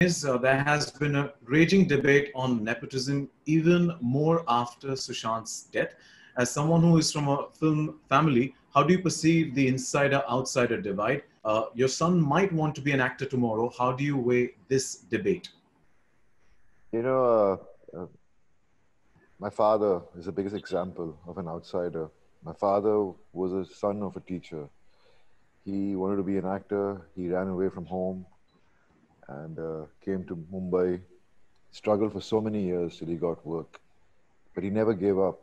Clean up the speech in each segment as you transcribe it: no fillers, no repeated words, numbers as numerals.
There has been a raging debate on nepotism even more after Sushant's death. As someone who is from a film family, how do you perceive the insider-outsider divide? Your son might want to be an actor tomorrow. How do you weigh this debate? You know, my father is the biggest example of an outsider. My father was a son of a teacher. He wanted to be an actor. He ran away from home and came to Mumbai, struggled for so many years till he got work. But he never gave up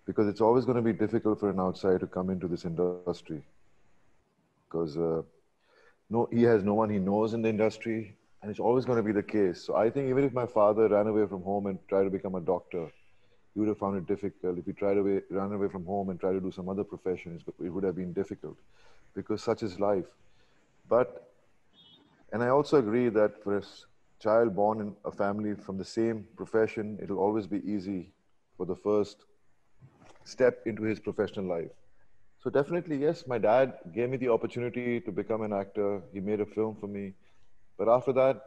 because it's always going to be difficult for an outsider to come into this industry because no, he has no one he knows in the industry, and it's always going to be the case. So I think even if my father ran away from home and tried to become a doctor, he would have found it difficult. If he run away from home and try to do some other profession, it would have been difficult because such is life. But, and I also agree that for a child born in a family from the same profession, it'll always be easy for the first step into his professional life. So definitely, yes, my dad gave me the opportunity to become an actor. He made a film for me. But after that,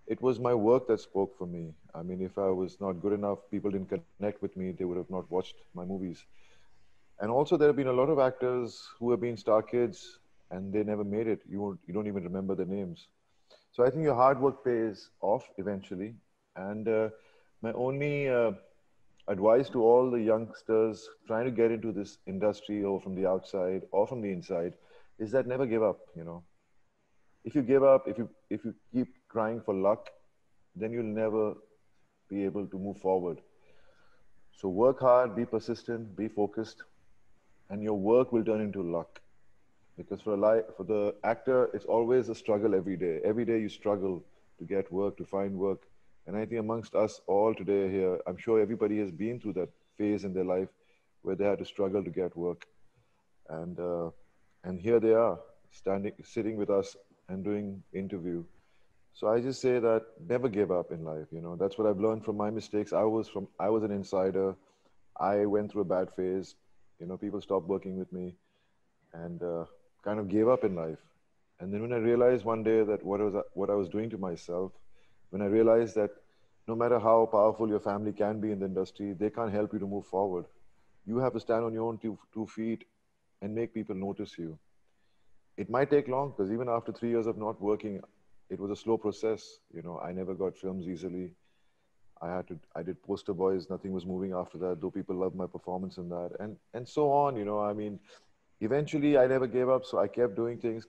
it was my work that spoke for me. I mean, if I was not good enough, people didn't connect with me, they would have not watched my movies. And also, there have been a lot of actors who have been star kids and they never made it. You don't even remember their names. So I think your hard work pays off eventually. And my only advice to all the youngsters trying to get into this industry or from the outside or from the inside is that never give up, you know. If you give up, if you keep crying for luck, then you'll never be able to move forward. So work hard, be persistent, be focused, and your work will turn into luck. Because for the actor, it's always a struggle every day. Every day you struggle to get work, to find work. And I think amongst us all today here, I'm sure everybody has been through that phase in their life where they had to struggle to get work. And here they are, sitting with us and doing interview. So I just say that never give up in life. You know, that's what I've learned from my mistakes. I was an insider. I went through a bad phase. You know, people stopped working with me and kind of gave up in life. And then when I realized one day that what I was doing to myself, when I realized that no matter how powerful your family can be in the industry, they can't help you to move forward. You have to stand on your own two feet and make people notice you. It might take long because even after 3 years of not working, it was a slow process. You know, I never got films easily. I did poster boys. Nothing was moving after that, though people loved my performance in that, and so on. You know, I mean, eventually I never gave up. So I kept doing things,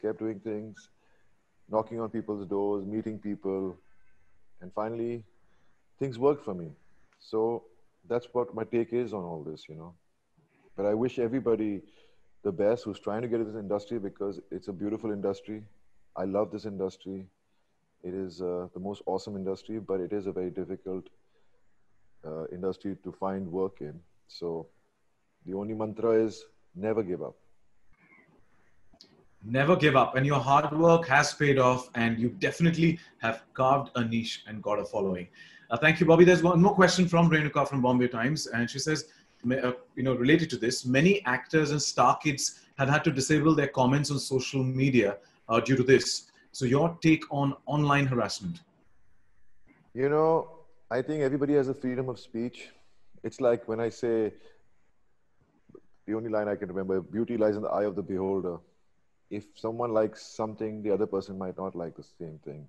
knocking on people's doors, meeting people, and finally things worked for me. So that's what my take is on all this. You know, but I wish everybody the best who's trying to get into this industry because it's a beautiful industry. I love this industry. It is the most awesome industry, but it is a very difficult industry to find work in. So the only mantra is never give up. Never give up. And your hard work has paid off, and you definitely have carved a niche and got a following. Thank you, Bobby. There's one more question from Renuka from Bombay Times, and she says, related to this, many actors and star kids have had to disable their comments on social media due to this. So your take on online harassment? You know, I think everybody has a freedom of speech. It's like when I say the only line I can remember, beauty lies in the eye of the beholder. If someone likes something, the other person might not like the same thing.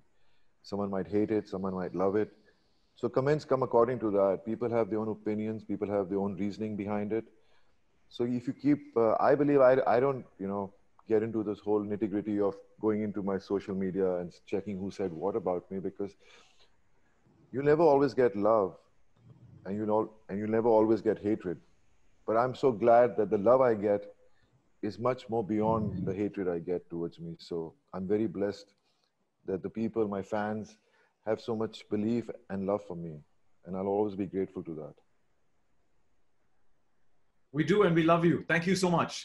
Someone might hate it, someone might love it. So comments come according to that. People have their own opinions, people have their own reasoning behind it. So if you keep, I believe I don't, get into this whole nitty gritty of going into my social media and checking who said what about me because you never always get love and you never always get hatred. But I'm so glad that the love I get is much more beyond the hatred I get towards me. So I'm very blessed that the people, my fans, have so much belief and love for me. And I'll always be grateful to that. We do, and we love you. Thank you so much.